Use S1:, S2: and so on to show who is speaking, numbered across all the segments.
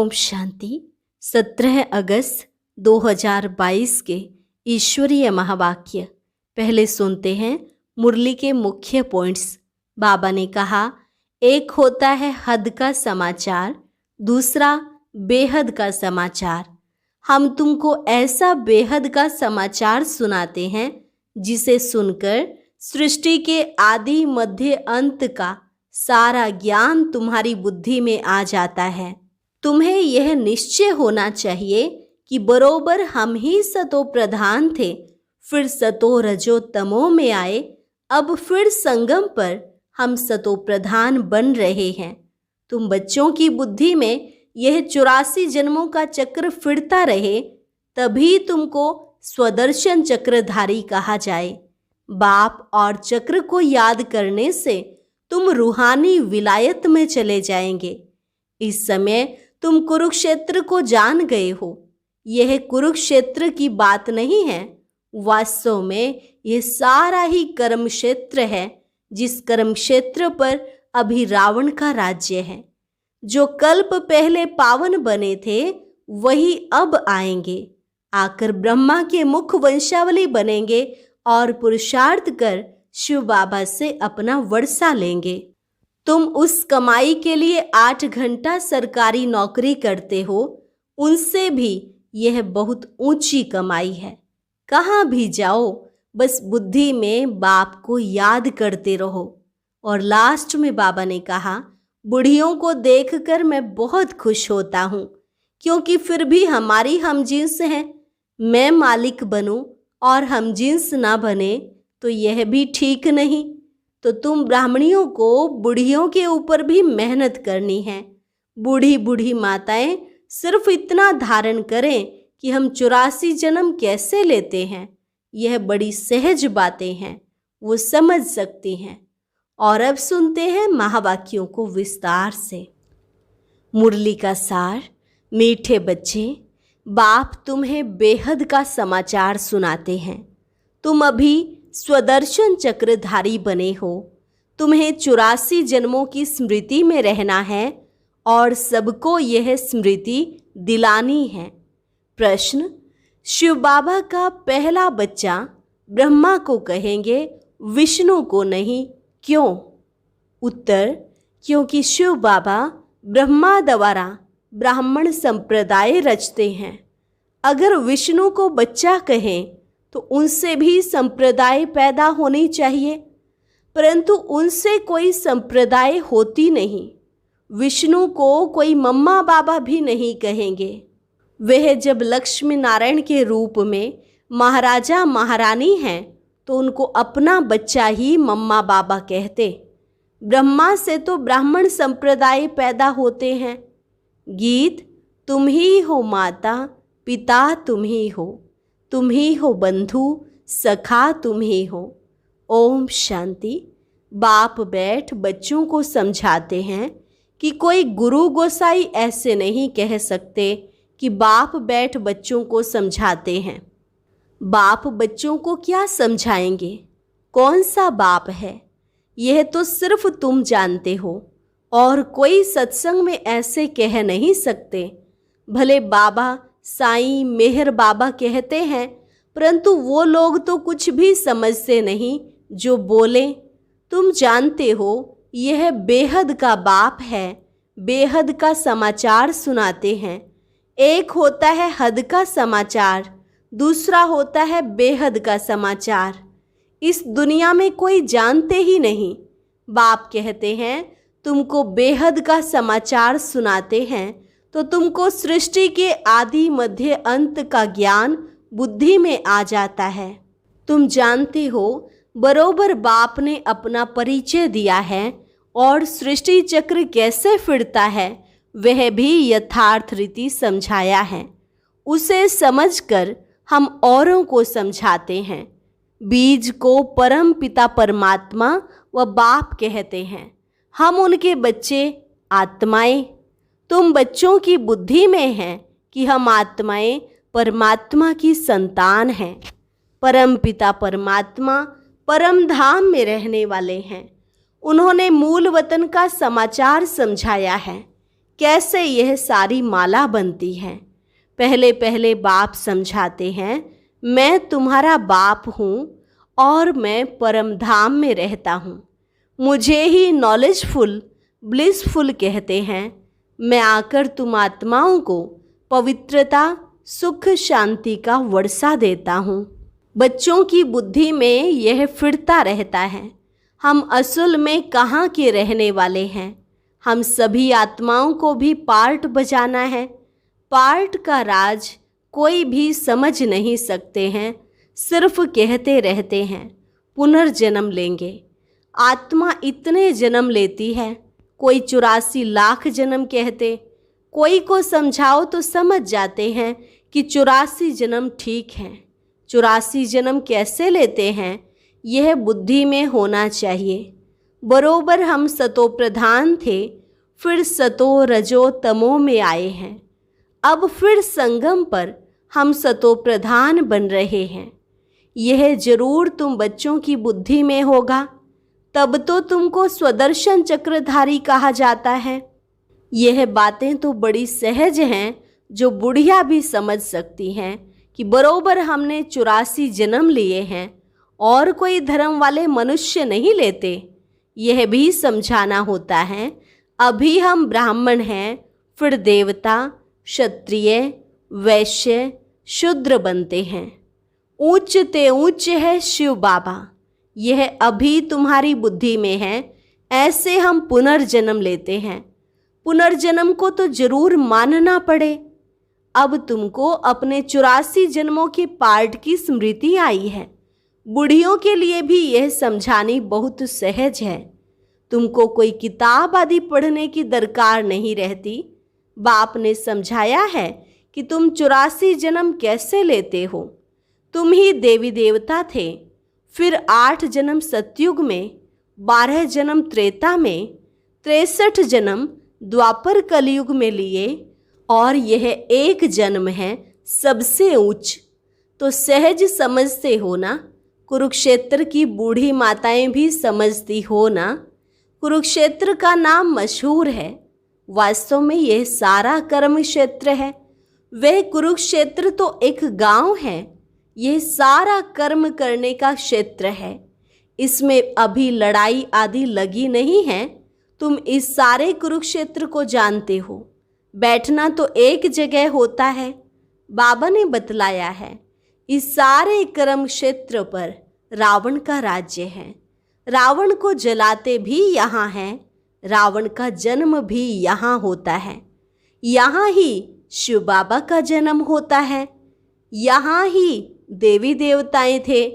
S1: ओम शांति। 17 अगस्त 2022 के ईश्वरीय महावाक्य। पहले सुनते हैं मुरली के मुख्य पॉइंट्स। बाबा ने कहा, एक होता है हद का समाचार, दूसरा बेहद का समाचार। हम तुमको ऐसा बेहद का समाचार सुनाते हैं जिसे सुनकर सृष्टि के आदि मध्य अंत का सारा ज्ञान तुम्हारी बुद्धि में आ जाता है। तुम्हें यह निश्चय होना चाहिए कि बरोबर हम ही सतो प्रधान थे, फिर सतो रजो तमो में आए, अब फिर संगम पर हम सतो प्रधान बन रहे हैं। तुम बच्चों की बुद्धि में यह 84 जन्मों का चक्र फिरता रहे, तभी तुमको स्वदर्शन चक्रधारी कहा जाए। बाप और चक्र को याद करने से तुम रूहानी विलायत में चले जाएंगे। इस समय तुम कुरुक्षेत्र को जान गए हो। यह कुरुक्षेत्र की बात नहीं है, वास्तव में यह सारा ही कर्म क्षेत्र है, जिस कर्म क्षेत्र पर अभी रावण का राज्य है। जो कल्प पहले पावन बने थे वही अब आएंगे, आकर ब्रह्मा के मुख वंशावली बनेंगे और पुरुषार्थ कर शिव बाबा से अपना वर्षा लेंगे। तुम उस कमाई के लिए 8 घंटा सरकारी नौकरी करते हो, उनसे भी यह बहुत ऊंची कमाई है। कहाँ भी जाओ बस बुद्धि में बाप को याद करते रहो। और लास्ट में बाबा ने कहा, बुढ़ियों को देखकर मैं बहुत खुश होता हूँ, क्योंकि फिर भी हमारी हमजिन्स हैं। मैं मालिक बनूं और हमजिन्स ना बने तो यह भी ठीक नहीं। तो तुम ब्राह्मणियों को बुढ़ियों के ऊपर भी मेहनत करनी है। बूढ़ी बूढ़ी माताएं सिर्फ इतना धारण करें कि हम 84 जन्म कैसे लेते हैं, यह बड़ी सहज बातें हैं, वो समझ सकती हैं। और अब सुनते हैं महावाक्यों को विस्तार से। मुरली का सार। मीठे बच्चे, बाप तुम्हें बेहद का समाचार सुनाते हैं। तुम अभी स्वदर्शन चक्रधारी बने हो। तुम्हें 84 जन्मों की स्मृति में रहना है और सबको यह स्मृति दिलानी है। प्रश्न, शिव बाबा का पहला बच्चा ब्रह्मा को कहेंगे, विष्णु को नहीं, क्यों? उत्तर, क्योंकि शिव बाबा ब्रह्मा द्वारा ब्राह्मण संप्रदाय रचते हैं। अगर विष्णु को बच्चा कहें तो उनसे भी संप्रदाय पैदा होनी चाहिए, परंतु उनसे कोई संप्रदाय होती नहीं। विष्णु को कोई मम्मा बाबा भी नहीं कहेंगे। वह जब लक्ष्मी नारायण के रूप में महाराजा महारानी हैं तो उनको अपना बच्चा ही मम्मा बाबा कहते। ब्रह्मा से तो ब्राह्मण संप्रदाय पैदा होते हैं। गीत, तुम ही हो माता पिता, तुम ही हो बंधु सखा, तुम ही हो। ओम शांति। बाप बैठ बच्चों को समझाते हैं कि कोई गुरु गोसाई ऐसे नहीं कह सकते कि बाप बैठ बच्चों को समझाते हैं। बाप बच्चों को क्या समझाएंगे? कौन सा बाप है, यह तो सिर्फ तुम जानते हो और कोई सत्संग में ऐसे कह नहीं सकते। भले बाबा साईं मेहर बाबा कहते हैं, परंतु वो लोग तो कुछ भी समझते नहीं जो बोले। तुम जानते हो यह बेहद का बाप है, बेहद का समाचार सुनाते हैं। एक होता है हद का समाचार, दूसरा होता है बेहद का समाचार। इस दुनिया में कोई जानते ही नहीं। बाप कहते हैं तुमको बेहद का समाचार सुनाते हैं तो तुमको सृष्टि के आदि मध्य अंत का ज्ञान बुद्धि में आ जाता है। तुम जानते हो बरोबर बाप ने अपना परिचय दिया है और सृष्टि चक्र कैसे फिरता है वह भी यथार्थ रीति समझाया है। उसे समझकर हम औरों को समझाते हैं। बीज को परम पिता परमात्मा व बाप कहते हैं। हम उनके बच्चे आत्माएं। तुम बच्चों की बुद्धि में हैं कि हम आत्माएं परमात्मा की संतान हैं। परम पिता परमात्मा परम धाम में रहने वाले हैं। उन्होंने मूल वतन का समाचार समझाया है कैसे यह सारी माला बनती है। पहले पहले बाप समझाते हैं, मैं तुम्हारा बाप हूँ और मैं परम धाम में रहता हूँ। मुझे ही नॉलेजफुल ब्लिसफुल कहते हैं। मैं आकर तुम आत्माओं को पवित्रता सुख शांति का वर्षा देता हूँ। बच्चों की बुद्धि में यह फिरता रहता है, हम असल में कहाँ के रहने वाले हैं। हम सभी आत्माओं को भी पार्ट बजाना है। पार्ट का राज कोई भी समझ नहीं सकते हैं, सिर्फ कहते रहते हैं पुनर्जन्म लेंगे। आत्मा इतने जन्म लेती है, कोई 84 लाख जन्म कहते। कोई को समझाओ तो समझ जाते हैं कि 84 जन्म ठीक है। 84 जन्म कैसे लेते हैं, यह बुद्धि में होना चाहिए। बरोबर हम सतो प्रधान थे, फिर सतो रजो तमो में आए हैं। अब फिर संगम पर हम सतो प्रधान बन रहे हैं। यह जरूर तुम बच्चों की बुद्धि में होगा, तब तो तुमको स्वदर्शन चक्रधारी कहा जाता है। यह बातें तो बड़ी सहज हैं, जो बुढ़िया भी समझ सकती हैं कि बरोबर हमने 84 जन्म लिए हैं और कोई धर्म वाले मनुष्य नहीं लेते। यह भी समझाना होता है, अभी हम ब्राह्मण हैं, फिर देवता, क्षत्रिय, वैश्य, शूद्र बनते हैं। उच्च ते उच्च है शिव बाबा। यह अभी तुम्हारी बुद्धि में है। ऐसे हम पुनर्जन्म लेते हैं। पुनर्जन्म को तो जरूर मानना पड़े। अब तुमको अपने 84 जन्मों के पार्ट की स्मृति आई है। बूढ़ियों के लिए भी यह समझानी बहुत सहज है। तुमको कोई किताब आदि पढ़ने की दरकार नहीं रहती। बाप ने समझाया है कि तुम 84 जन्म कैसे लेते हो। तुम ही देवी देवता थे, फिर 8 जन्म सतयुग में, 12 जन्म त्रेता में, 63 जन्म द्वापर कलयुग में लिए, और यह एक जन्म है सबसे उच्च। तो सहज समझते हो ना। कुरुक्षेत्र की बूढ़ी माताएं भी समझती हो ना। कुरुक्षेत्र का नाम मशहूर है, वास्तव में यह सारा कर्म क्षेत्र है। वह कुरुक्षेत्र तो एक गांव है, यह सारा कर्म करने का क्षेत्र है। इसमें अभी लड़ाई आदि लगी नहीं है। तुम इस सारे कुरुक्षेत्र को जानते हो। बैठना तो एक जगह होता है। बाबा ने बतलाया है, इस सारे कर्म क्षेत्र पर रावण का राज्य है। रावण को जलाते भी यहाँ हैं। रावण का जन्म भी यहाँ होता है। यहाँ ही शिव बाबा का जन्म होता है। यहाँ ही देवी देवताएं थे।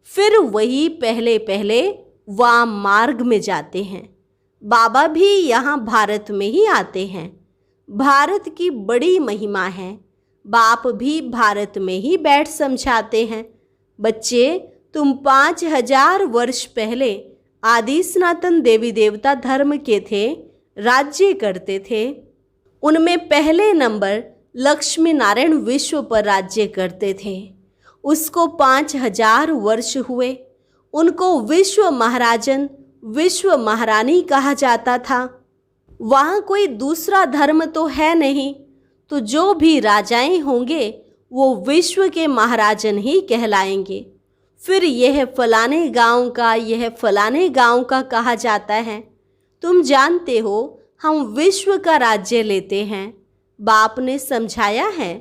S1: फिर वही पहले पहले वाम मार्ग में जाते हैं। बाबा भी यहाँ भारत में ही आते हैं। भारत की बड़ी महिमा है। बाप भी भारत में ही बैठ समझाते हैं। बच्चे, तुम 5000 वर्ष पहले आदि सनातन देवी देवता धर्म के थे, राज्य करते थे। उनमें पहले नंबर लक्ष्मी नारायण विश्व पर राज्य करते थे। उसको 5000 वर्ष हुए। उनको विश्व महाराजन, विश्व महारानी कहा जाता था। वहाँ कोई दूसरा धर्म तो है नहीं, तो जो भी राजाएं होंगे वो विश्व के महाराजन ही कहलाएंगे। फिर यह फलाने गांव का, यह फलाने गांव का कहा जाता है। तुम जानते हो हम विश्व का राज्य लेते हैं। बाप ने समझाया है,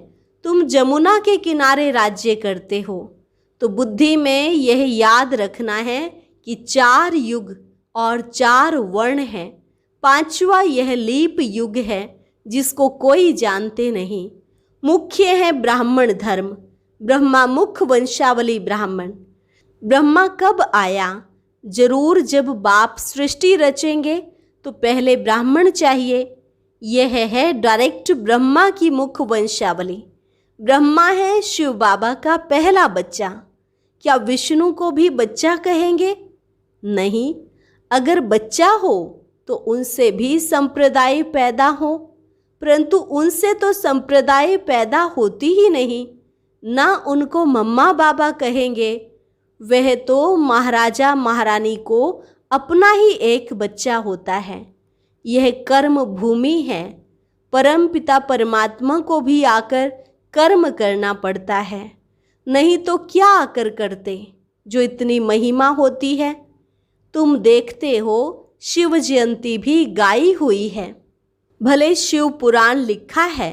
S1: तुम जमुना के किनारे राज्य करते हो। तो बुद्धि में यह याद रखना है कि 4 युग और 4 वर्ण हैं। 5वां यह लीप युग है, जिसको कोई जानते नहीं। मुख्य है ब्राह्मण धर्म, ब्रह्मा मुख वंशावली ब्राह्मण। ब्रह्मा कब आया? जरूर जब बाप सृष्टि रचेंगे तो पहले ब्राह्मण चाहिए। यह है डायरेक्ट ब्रह्मा की मुख वंशावली। ब्रह्मा है शिव बाबा का पहला बच्चा। क्या विष्णु को भी बच्चा कहेंगे? नहीं। अगर बच्चा हो तो उनसे भी संप्रदाय पैदा हो, परंतु उनसे तो संप्रदाय पैदा होती ही नहीं। ना उनको मम्मा बाबा कहेंगे। वह तो महाराजा महारानी को अपना ही एक बच्चा होता है। यह कर्म भूमि है। परम पिता परमात्मा को भी आकर कर्म करना पड़ता है, नहीं तो क्या आकर करते जो इतनी महिमा होती है। तुम देखते हो शिव जयंती भी गाई हुई है। भले शिव पुराण लिखा है,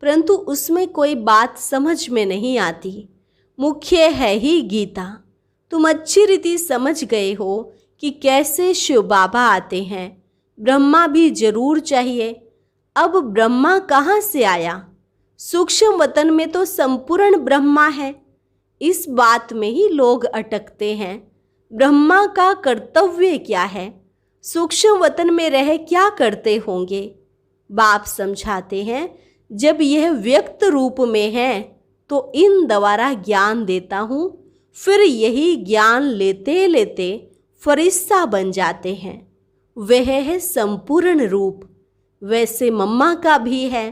S1: परंतु उसमें कोई बात समझ में नहीं आती। मुख्य है ही गीता। तुम अच्छी रीति समझ गए हो कि कैसे शिव बाबा आते हैं। ब्रह्मा भी जरूर चाहिए। अब ब्रह्मा कहाँ से आया? सूक्ष्म वतन में तो संपूर्ण ब्रह्मा है। इस बात में ही लोग अटकते हैं। ब्रह्मा का कर्तव्य क्या है? सूक्ष्म वतन में रह क्या करते होंगे? बाप समझाते हैं, जब यह व्यक्त रूप में है तो इन द्वारा ज्ञान देता हूँ, फिर यही ज्ञान लेते लेते फरिश्ता बन जाते हैं। वह है संपूर्ण रूप। वैसे मम्मा का भी है,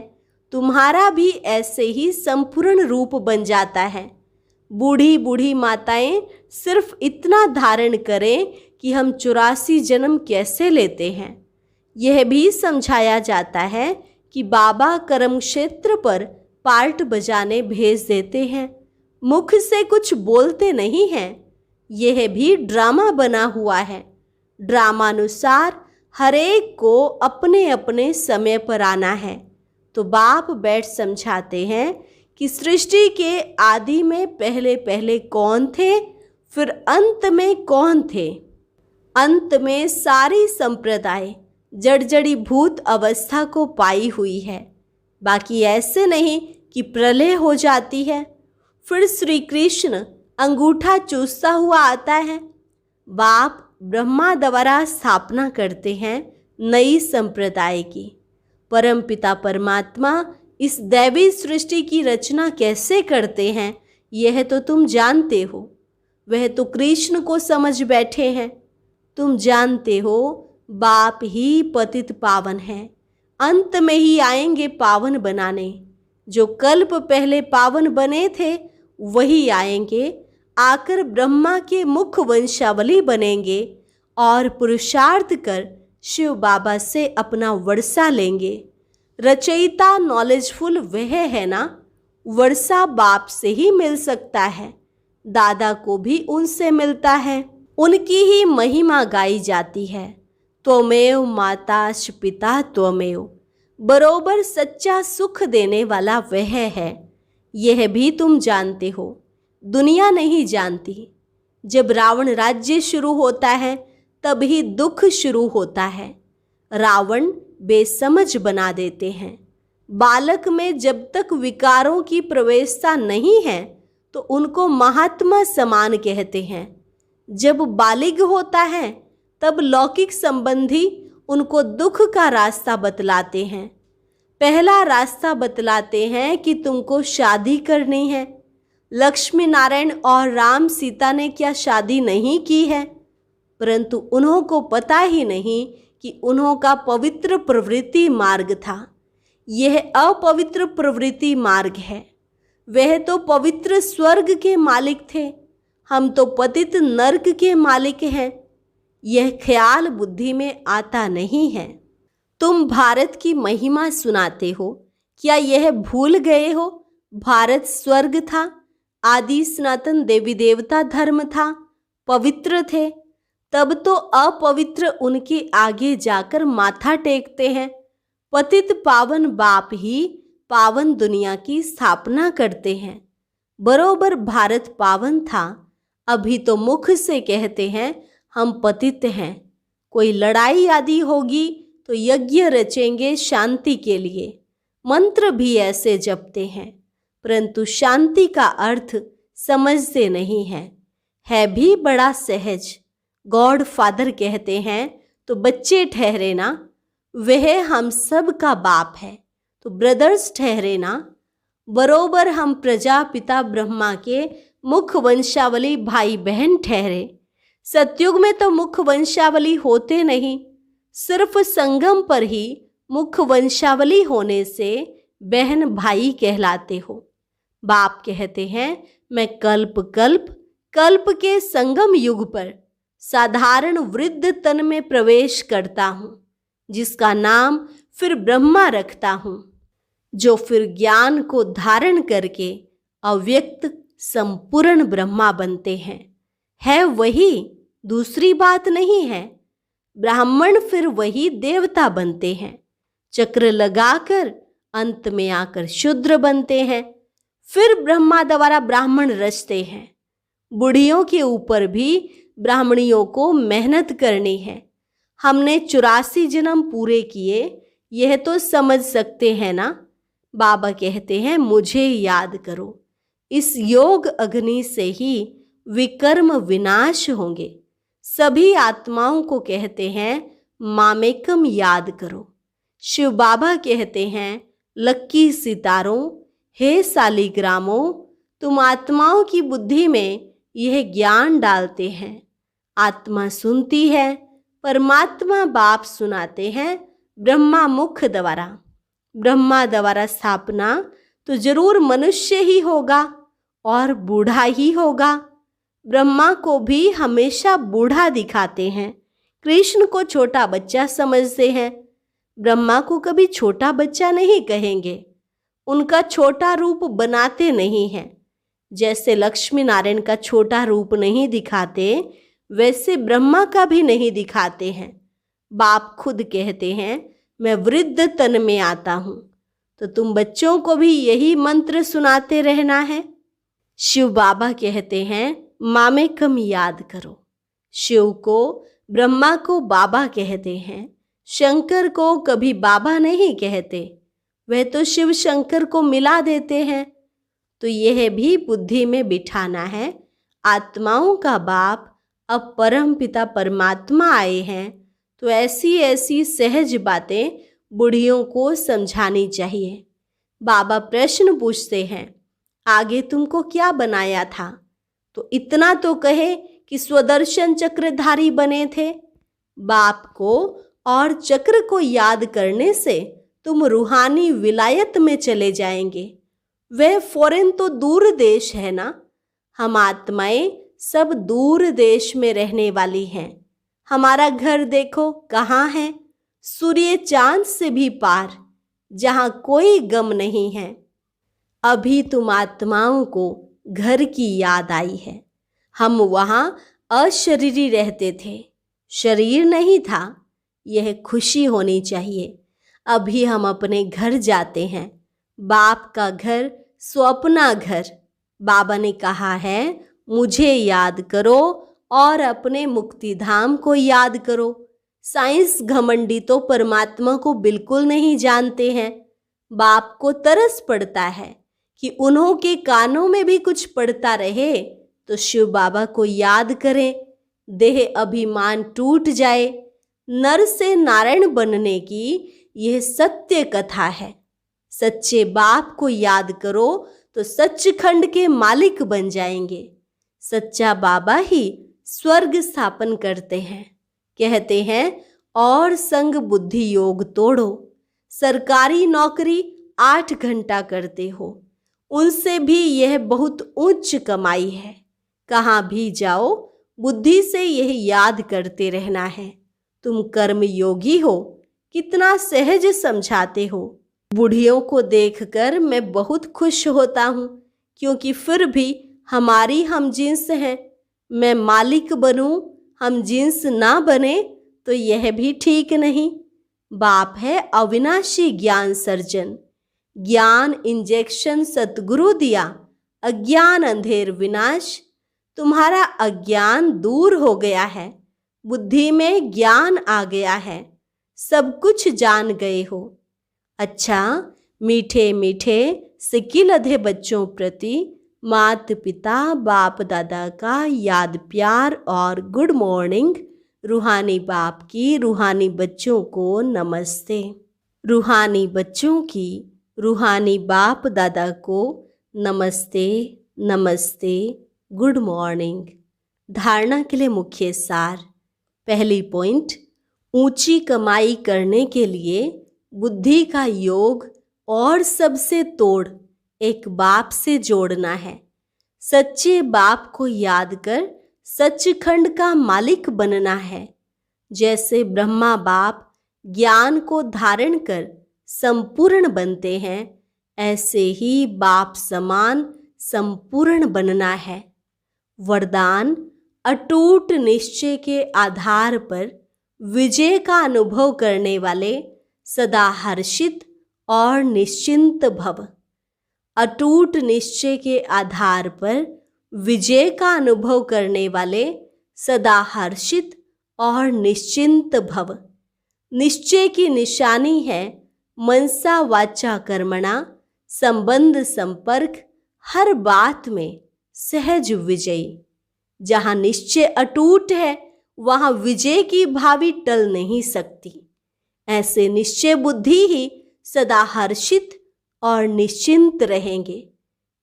S1: तुम्हारा भी ऐसे ही संपूर्ण रूप बन जाता है। बूढ़ी बूढ़ी माताएं सिर्फ इतना धारण करें कि हम 84 जन्म कैसे लेते हैं। यह भी समझाया जाता है कि बाबा कर्म क्षेत्र पर पार्ट बजाने भेज देते हैं, मुख से कुछ बोलते नहीं हैं। यह भी ड्रामा बना हुआ है। ड्रामानुसार हरेक को अपने अपने समय पर आना है। तो बाप बैठ समझाते हैं कि सृष्टि के आदि में पहले पहले कौन थे, फिर अंत में कौन थे। अंत में सारी संप्रदाय जड़जड़ी भूत अवस्था को पाई हुई है। बाकी ऐसे नहीं कि प्रलय हो जाती है, फिर श्री कृष्ण अंगूठा चूसता हुआ आता है। बाप ब्रह्मा द्वारा स्थापना करते हैं नई संप्रदाय की। परमपिता परमात्मा इस दैवी सृष्टि की रचना कैसे करते हैं, यह तो तुम जानते हो। वह तो कृष्ण को समझ बैठे हैं। तुम जानते हो बाप ही पतित पावन है, अंत में ही आएंगे पावन बनाने। जो कल्प पहले पावन बने थे वही आएंगे, आकर ब्रह्मा के मुख वंशावली बनेंगे और पुरुषार्थ कर शिव बाबा से अपना वर्षा लेंगे। रचयिता नॉलेजफुल वह है ना, वर्षा बाप से ही मिल सकता है। दादा को भी उनसे मिलता है, उनकी ही महिमा गाई जाती है। त्वमेव माताश्च पिता त्वमेव। बरोबर सच्चा सुख देने वाला वह है। यह भी तुम जानते हो, दुनिया नहीं जानती। जब रावण राज्य शुरू होता है तभी दुख शुरू होता है। रावण बेसमझ बना देते हैं। बालक में जब तक विकारों की प्रवेशता नहीं है तो उनको महात्मा समान कहते हैं। जब बालिग होता है तब लौकिक संबंधी उनको दुख का रास्ता बतलाते हैं। पहला रास्ता बतलाते हैं कि तुमको शादी करनी है। लक्ष्मी नारायण और राम सीता ने क्या शादी नहीं की है? परंतु उन्हों को पता ही नहीं कि उन्हों का पवित्र प्रवृत्ति मार्ग था। यह अपवित्र प्रवृत्ति मार्ग है। वह तो पवित्र स्वर्ग के मालिक थे, हम तो पतित नरक के मालिक हैं। यह ख्याल बुद्धि में आता नहीं है। तुम भारत की महिमा सुनाते हो, क्या यह भूल गए हो भारत स्वर्ग था, आदि सनातन देवी देवता धर्म था, पवित्र थे। तब तो अपवित्र उनके आगे जाकर माथा टेकते हैं। पतित पावन बाप ही पावन दुनिया की स्थापना करते हैं। बरोबर भारत पावन था, अभी तो मुख से कहते हैं हम पतित हैं। कोई लड़ाई आदि होगी तो यज्ञ रचेंगे शांति के लिए, मंत्र भी ऐसे जपते हैं, परंतु शांति का अर्थ समझते नहीं हैं। है भी बड़ा सहज। गॉड फादर कहते हैं तो बच्चे ठहरे ना। वह हम सब का बाप है तो ब्रदर्स ठहरे ना। बरोबर हम प्रजापिता ब्रह्मा के मुख वंशावली भाई बहन ठहरे। सतयुग में तो मुख वंशावली होते नहीं, सिर्फ संगम पर ही मुख वंशावली होने से बहन भाई कहलाते हो। बाप कहते हैं मैं कल्प कल्प कल्प के संगम युग पर साधारण वृद्ध तन में प्रवेश करता हूँ, जिसका नाम फिर ब्रह्मा रखता हूँ। जो फिर ज्ञान को धारण करके अव्यक्त संपूर्ण ब्रह्मा बनते हैं। है वही, दूसरी बात नहीं है। ब्राह्मण फिर वही देवता बनते हैं। चक्र लगाकर अंत में आकर शूद्र बनते हैं। फिर ब्रह्मा द्वारा ब्राह्मण रचते हैं। बुढ़ियों के ऊपर भी ब्राह्मणियों को मेहनत करनी है। हमने 84 जन्म पूरे किए, यह तो समझ सकते हैं ना। बाबा कहते हैं मुझे याद करो। इस योग अग्नि से ही विकर्म विनाश होंगे। सभी आत्माओं को कहते हैं मामेकम याद करो। शिव बाबा कहते हैं लक्की सितारों, हे सालिग्रामों, तुम आत्माओं की बुद्धि में यह ज्ञान डालते हैं। आत्मा सुनती है, परमात्मा बाप सुनाते हैं ब्रह्मा मुख द्वारा। ब्रह्मा द्वारा स्थापना तो जरूर मनुष्य ही होगा और बूढ़ा ही होगा। ब्रह्मा को भी हमेशा बूढ़ा दिखाते हैं। कृष्ण को छोटा बच्चा समझते हैं। ब्रह्मा को कभी छोटा बच्चा नहीं कहेंगे। उनका छोटा रूप बनाते नहीं हैं। जैसे लक्ष्मी नारायण का छोटा रूप नहीं दिखाते, वैसे ब्रह्मा का भी नहीं दिखाते हैं। बाप खुद कहते हैं मैं वृद्ध तन में आता हूं। तो तुम बच्चों को भी यही मंत्र सुनाते रहना है। शिव बाबा कहते हैं मामेकम याद करो। शिव को, ब्रह्मा को बाबा कहते हैं। शंकर को कभी बाबा नहीं कहते, वह तो शिव शंकर को मिला देते हैं। तो यह भी बुद्धि में बिठाना है, आत्माओं का बाप अब परम पिता परमात्मा आए हैं, तो ऐसी ऐसी सहज बातें बुढ़ियों को समझानी चाहिए। बाबा प्रश्न पूछते हैं आगे तुमको क्या बनाया था? तो इतना तो कहे कि स्वदर्शन चक्रधारी बने थे। बाप को और चक्र को याद करने से तुम रूहानी विलायत में चले जाएंगे। वह फौरन तो दूर देश है ना। हम आत्माएं सब दूर देश में रहने वाली हैं। हमारा घर देखो कहाँ है, सूर्य चांद से भी पार, जहाँ कोई गम नहीं है। अभी तुम आत्माओं को घर की याद आई है। हम वहाँ अशरीरी रहते थे, शरीर नहीं था। यह खुशी होनी चाहिए। अभी हम अपने घर जाते हैं, बाप का घर, स्वप्ना घर। बाबा ने कहा है मुझे याद करो और अपने मुक्ति धाम को याद करो। साइंस घमंडी तो परमात्मा को बिल्कुल नहीं जानते हैं। बाप को तरस पड़ता है कि उन्हों के कानों में भी कुछ पड़ता रहे, तो शिव बाबा को याद करें। देह अभिमान टूट जाए। नर से नारायण बनने की यह सत्य कथा है। सच्चे बाप को याद करो तो सच्चखंड के मालिक बन जाएंगे। सच्चा बाबा ही स्वर्ग स्थापन करते हैं। कहते हैं और संग बुद्धि योग तोड़ो। सरकारी नौकरी 8 घंटा करते हो, उनसे भी यह बहुत उच्च कमाई है। कहाँ भी जाओ बुद्धि से यह याद करते रहना है, तुम कर्म योगी हो। कितना सहज समझाते हो। बूढ़ियों को देखकर मैं बहुत खुश होता हूँ, क्योंकि फिर भी हमारी हम जिन्स है। मैं मालिक बनूं, हम जिन्स ना बने तो यह भी ठीक नहीं। बाप है अविनाशी ज्ञान सर्जन। ज्ञान इंजेक्शन सतगुरु दिया, अज्ञान अंधेर विनाश। तुम्हारा अज्ञान दूर हो गया है, बुद्धि में ज्ञान आ गया है, सब कुछ जान गए हो। अच्छा, मीठे मीठे सिक्की लधे बच्चों प्रति माता पिता बाप दादा का याद प्यार और गुड मॉर्निंग। रूहानी बाप की रूहानी बच्चों को नमस्ते। रूहानी बच्चों की रूहानी बाप दादा को नमस्ते नमस्ते, गुड मॉर्निंग। धारणा के लिए मुख्य सार। पहली पॉइंट, ऊंची कमाई करने के लिए बुद्धि का योग और सबसे तोड़ एक बाप से जोड़ना है। सच्चे बाप को याद कर सच्चखंड का मालिक बनना है। जैसे ब्रह्मा बाप ज्ञान को धारण कर संपूर्ण बनते हैं, ऐसे ही बाप समान संपूर्ण बनना है। वरदान, अटूट निश्चय के आधार पर विजय का अनुभव करने वाले सदा हर्षित और निश्चिंत भव। अटूट निश्चय के आधार पर विजय का अनुभव करने वाले सदा हर्षित और निश्चिंत भव। निश्चय की निशानी है मनसा वाचा कर्मणा संबंध संपर्क हर बात में सहज विजयी। जहाँ निश्चय अटूट है वहाँ विजय की भावी टल नहीं सकती। ऐसे निश्चय बुद्धि ही सदा हर्षित और निश्चिंत रहेंगे।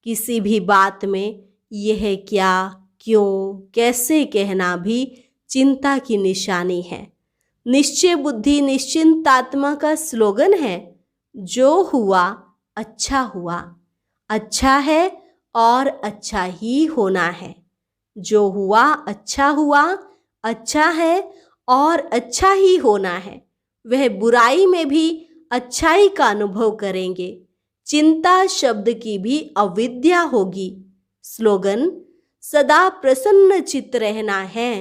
S1: किसी भी बात में यह क्या, क्यों, कैसे कहना भी चिंता की निशानी है। निश्चय बुद्धि निश्चिंत आत्मा का स्लोगन है। जो हुआ अच्छा हुआ, अच्छा है और अच्छा ही होना है। जो हुआ अच्छा है और अच्छा ही होना है। वह बुराई में भी अच्छाई का अनुभव करेंगे। चिंता शब्द की भी अविद्या होगी। स्लोगन, सदा प्रसन्न चित्त रहना है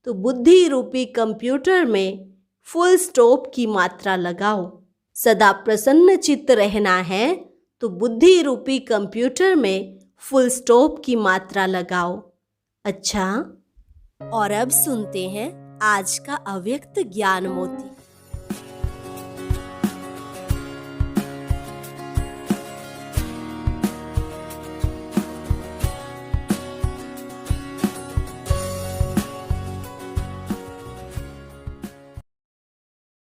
S1: तो बुद्धि रूपी कंप्यूटर में फुल स्टॉप की मात्रा लगाओ। सदा प्रसन्न चित्त रहना है तो बुद्धि रूपी कंप्यूटर में फुल स्टॉप की मात्रा लगाओ। अच्छा, और अब सुनते हैं आज का अव्यक्त ज्ञान मोती।